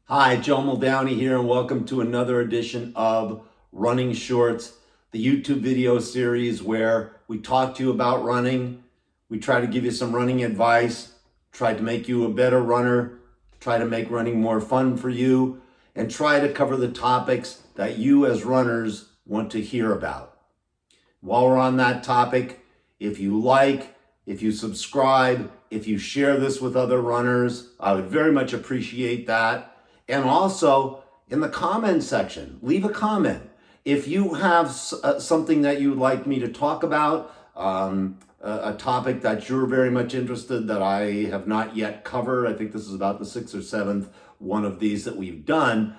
Hi, Joe Muldowney here, and welcome to another edition of Running Shorts, the YouTube video series where we talk to you about running. We try to give you some running advice, try to make you a better runner, try to make running more fun for you, and try to cover the topics that you as runners want to hear about. While we're on that topic, if you like, if you subscribe, if you share this with other runners, I would very much appreciate that. And also in the comment section, leave a comment. If you have something that you would like me to talk about, a topic that you're very much interested that I have not yet covered, I think this is about the sixth or seventh one of these that we've done,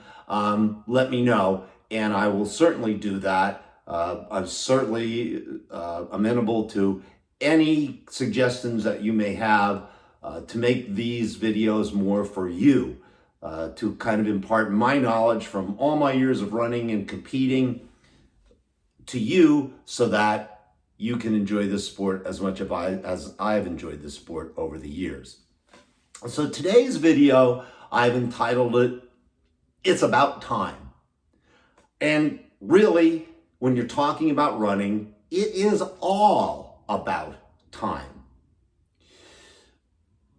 let me know, and I will certainly do that. I'm certainly amenable to any suggestions that you may have to make these videos more for you. To kind of impart my knowledge from all my years of running and competing to you so that you can enjoy this sport as much as I've enjoyed this sport over the years. So today's video, I've entitled it, It's About Time. And really, when you're talking about running, it is all about time.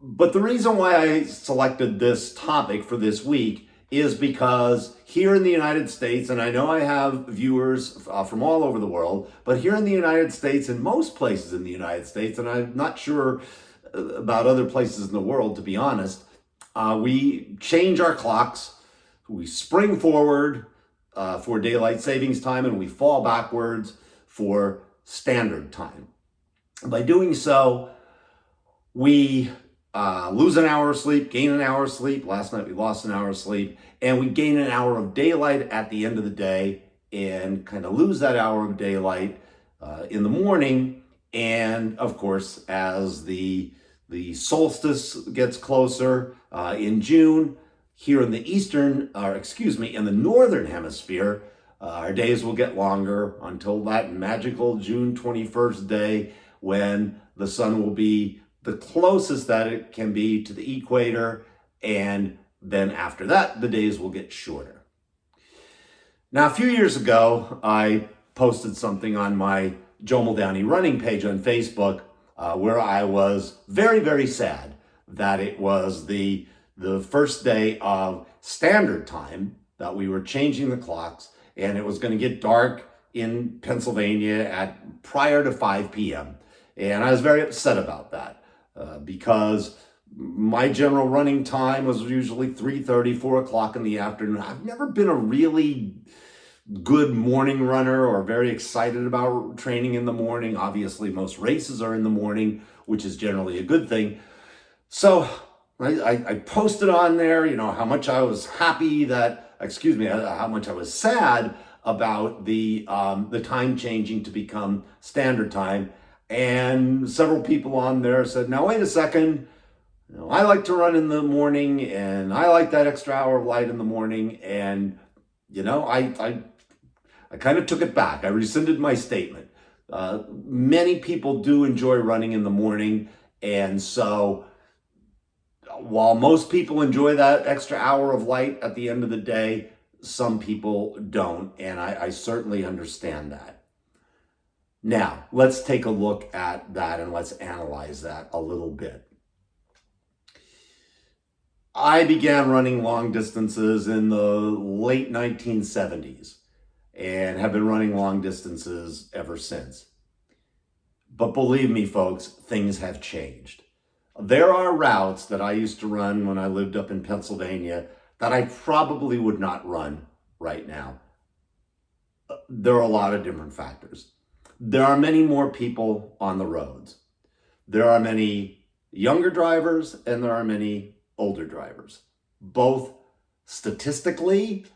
But the reason why I selected this topic for this week is because here in the United States, and I know I have viewers from all over the world, but here in the United States and most places in the United States, and I'm not sure about other places in the world, to be honest, we change our clocks, we spring forward for daylight savings time, and we fall backwards for standard time. By doing so, we lose an hour of sleep, gain an hour of sleep. Last night we lost an hour of sleep, and we gain an hour of daylight at the end of the day and kind of lose that hour of daylight in the morning. And of course, as the solstice gets closer in June, here in the in the northern hemisphere, our days will get longer until that magical June 21st day when the sun will be the closest that it can be to the equator, and then after that, the days will get shorter. Now, a few years ago, I posted something on my Joe Muldowney running page on Facebook where I was very, very sad that it was the first day of standard time that we were changing the clocks, and it was going to get dark in Pennsylvania at prior to 5 p.m. And I was very upset about that. Because my general running time was usually 3:30, 4 o'clock in the afternoon. I've never been a really good morning runner or very excited about training in the morning. Obviously, most races are in the morning, which is generally a good thing. So I posted on there, how much I was happy how much I was sad about the time changing to become standard time. And several people on there said, now wait a second, I like to run in the morning and I like that extra hour of light in the morning. And, I kind of took it back. I rescinded my statement. Many people do enjoy running in the morning. And so while most people enjoy that extra hour of light at the end of the day, some people don't. And I certainly understand that. Now, let's take a look at that and let's analyze that a little bit. I began running long distances in the late 1970s and have been running long distances ever since. But believe me, folks, things have changed. There are routes that I used to run when I lived up in Pennsylvania that I probably would not run right now. There are a lot of different factors. There are many more people on the roads. There are many younger drivers and there are many older drivers. Both statistically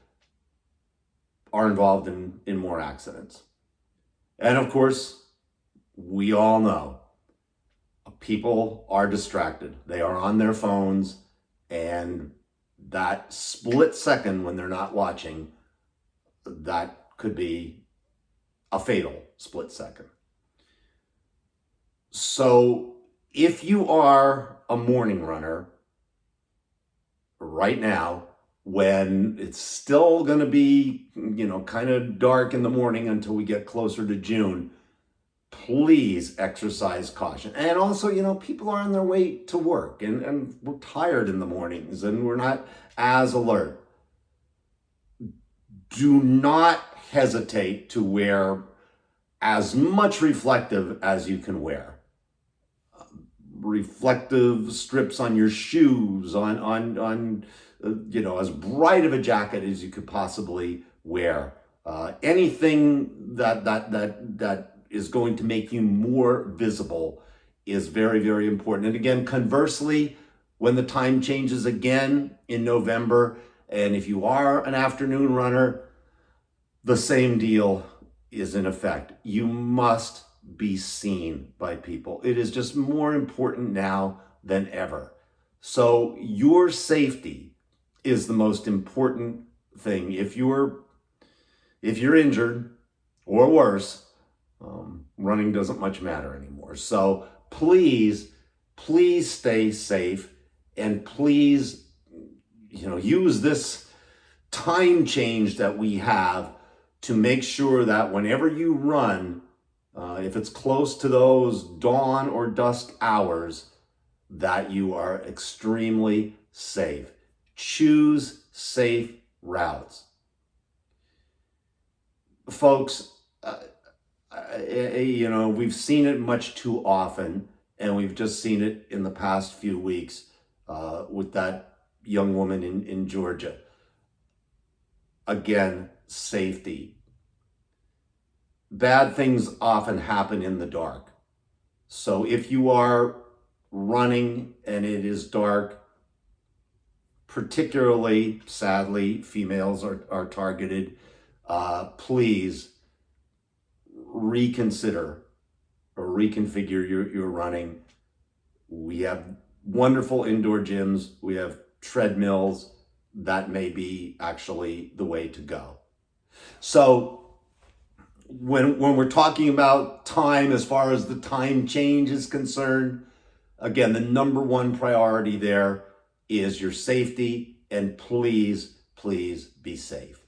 are involved in more accidents. And of course, we all know people are distracted. They are on their phones, and that split second when they're not watching, that could be a fatal split second. So if you are a morning runner right now, when it's still going to be, kind of dark in the morning until we get closer to June, please exercise caution. And also, people are on their way to work and we're tired in the mornings and we're not as alert. Do not hesitate to wear as much reflective as you can wear. Reflective strips on your shoes, on as bright of a jacket as you could possibly wear. Anything that is going to make you more visible is very, very important. And again, conversely, when the time changes again in November, and if you are an afternoon runner, the same deal is in effect. You must be seen by people. It is just more important now than ever. So your safety is the most important thing. If you're injured or worse, running doesn't much matter anymore. So please stay safe, and please, use this time change that we have to make sure that whenever you run, if it's close to those dawn or dusk hours, that you are extremely safe. Choose safe routes. Folks, we've seen it much too often, and we've just seen it in the past few weeks with that young woman in Georgia. Again, safety. Bad things often happen in the dark. So if you are running and it is dark, particularly, sadly, females are targeted, please reconsider or reconfigure your running. We have wonderful indoor gyms. We have treadmills. That may be actually the way to go. So when we're talking about time, as far as the time change is concerned, again, the number one priority there is your safety, and please be safe.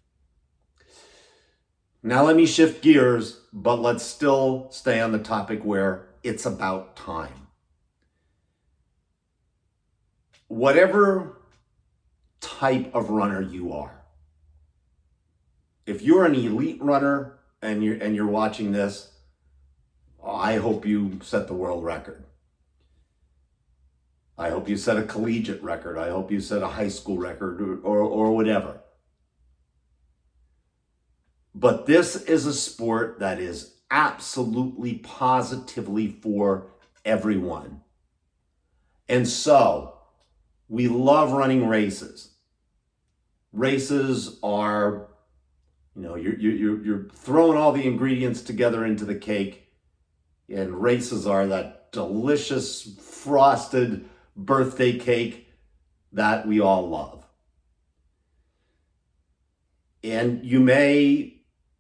Now let me shift gears, but let's still stay on the topic where it's about time. Whatever type of runner you are, if you're an elite runner and you're watching this, I hope you set the world record. I hope you set a collegiate record. I hope you set a high school record or whatever. But this is a sport that is absolutely positively for everyone. And so we love running races. Races are, you're throwing all the ingredients together into the cake, and races are that delicious frosted birthday cake that we all love. And you may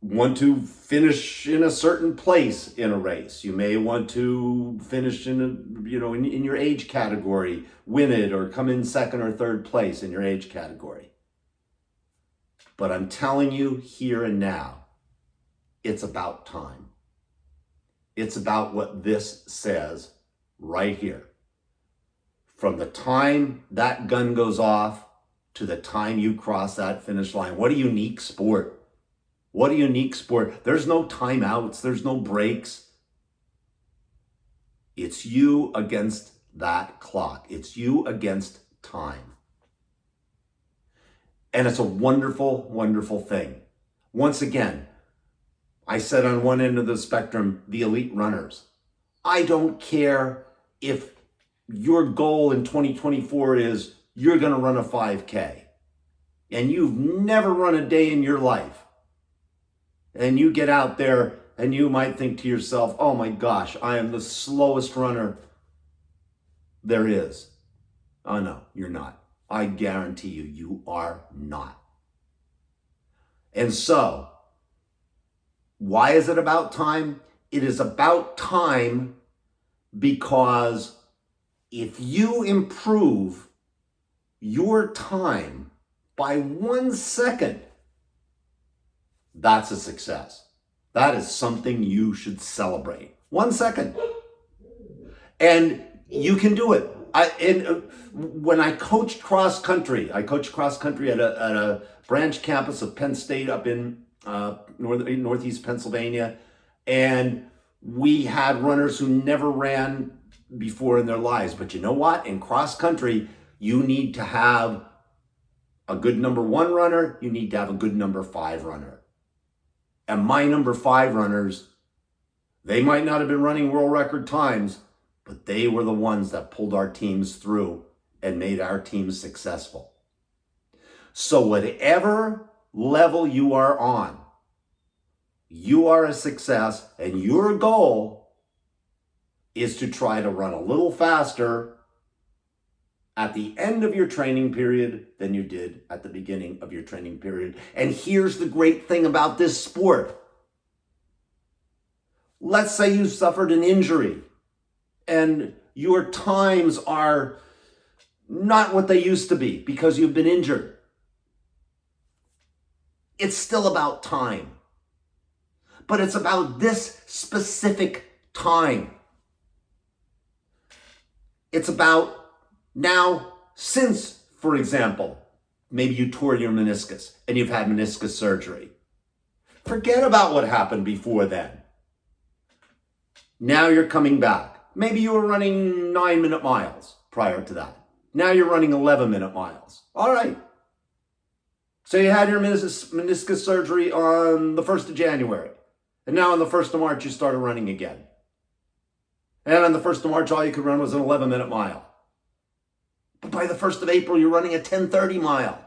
want to finish in a certain place in a race. You may want to finish in your age category, win it, or come in second or third place in your age category. But I'm telling you here and now, it's about time. It's about what this says right here. From the time that gun goes off to the time you cross that finish line. What a unique sport. What a unique sport. There's no timeouts. There's no breaks. It's you against that clock. It's you against time. And it's a wonderful, wonderful thing. Once again, I said on one end of the spectrum, the elite runners. I don't care if your goal in 2024 is you're going to run a 5K and you've never run a day in your life. And you get out there and you might think to yourself, oh my gosh, I am the slowest runner there is. Oh no, you're not. I guarantee you, you are not. And so, why is it about time? It is about time because if you improve your time by 1 second, that's a success. That is something you should celebrate. 1 second. And you can do it. When I coached cross country, I coached cross country at a branch campus of Penn State up in northeast Pennsylvania. And we had runners who never ran before in their lives. But you know what? In cross country, you need to have a good number 1 runner. You need to have a good number 5 runner. And my number 5 runners, they might not have been running world record times, but they were the ones that pulled our teams through and made our teams successful. So whatever level you are on, you are a success, and your goal is to try to run a little faster at the end of your training period than you did at the beginning of your training period. And here's the great thing about this sport. Let's say you suffered an injury and your times are not what they used to be because you've been injured. It's still about time. But it's about this specific time. It's about now, since, for example, maybe you tore your meniscus and you've had meniscus surgery. Forget about what happened before then. Now you're coming back. Maybe you were running 9-minute miles prior to that. Now you're running 11-minute miles. All right. So you had your meniscus surgery on the 1st of January. And now on the 1st of March, you started running again. And on the 1st of March, all you could run was an 11-minute mile. But by the 1st of April, you're running a 10:30 mile.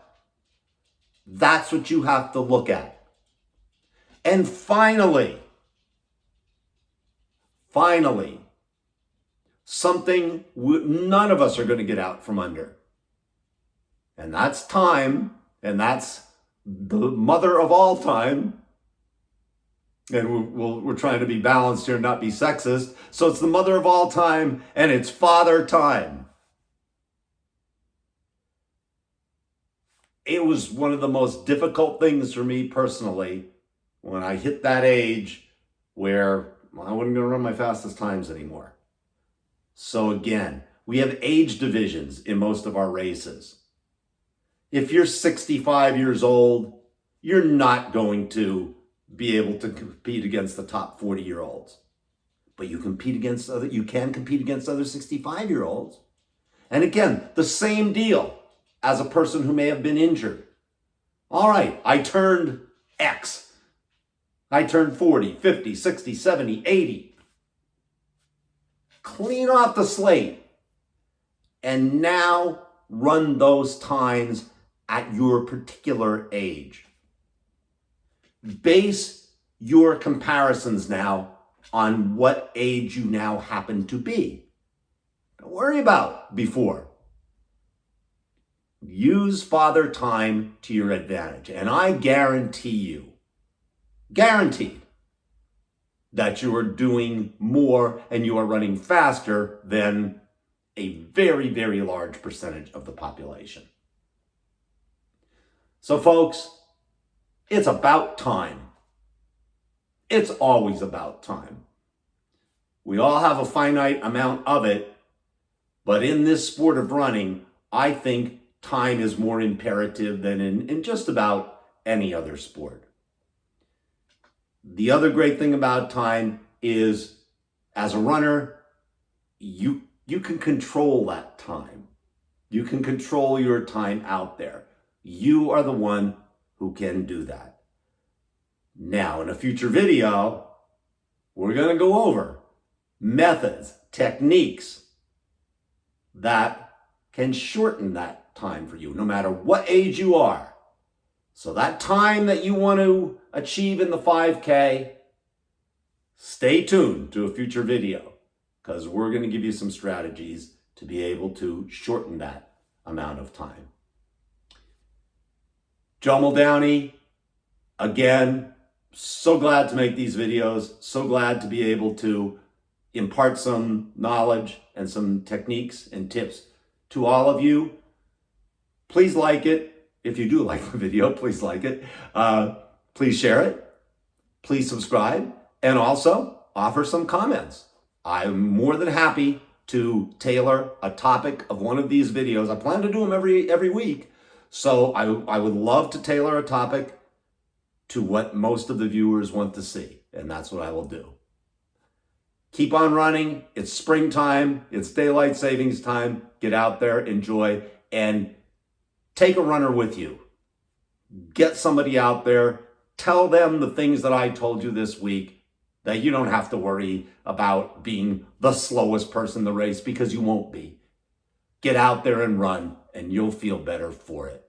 That's what you have to look at. And finally, something none of us are going to get out from under. And that's time, and that's the mother of all time. And we're trying to be balanced here, not be sexist. So it's the mother of all time, and it's father time. It was one of the most difficult things for me personally when I hit that age where I wasn't going to run my fastest times anymore. So again, we have age divisions in most of our races. If you're 65 years old, you're not going to be able to compete against the top 40-year-olds. But you can compete against other 65-year-olds. And again, the same deal as a person who may have been injured. All right, I turned X. I turned 40, 50, 60, 70, 80. Clean off the slate. And now run those times at your particular age. Base your comparisons now on what age you now happen to be. Don't worry about before. Use father time to your advantage. And I guarantee you, guaranteed, that you are doing more and you are running faster than a very, very large percentage of the population. So folks, it's about time. It's always about time. We all have a finite amount of it, but in this sport of running, I think time is more imperative than in just about any other sport. The other great thing about time is, as a runner, you can control that time. You can control your time out there. You are the one who can do that. Now, in a future video, we're going to go over methods, techniques that can shorten that time for you, no matter what age you are. So that time that you want to achieve in the 5K, stay tuned to a future video, because we're going to give you some strategies to be able to shorten that amount of time. Joe Muldowney, again, so glad to make these videos, so glad to be able to impart some knowledge and some techniques and tips to all of you. Please like it, If you do like the video, please like it. Please share it. Please subscribe. And also offer some comments. I'm more than happy to tailor a topic of one of these videos. I plan to do them every week. So I would love to tailor a topic to what most of the viewers want to see. And that's what I will do. Keep on running. It's springtime. It's daylight savings time. Get out there, enjoy, and take a runner with you. Get somebody out there. Tell them the things that I told you this week, that you don't have to worry about being the slowest person in the race, because you won't be. Get out there and run, and you'll feel better for it.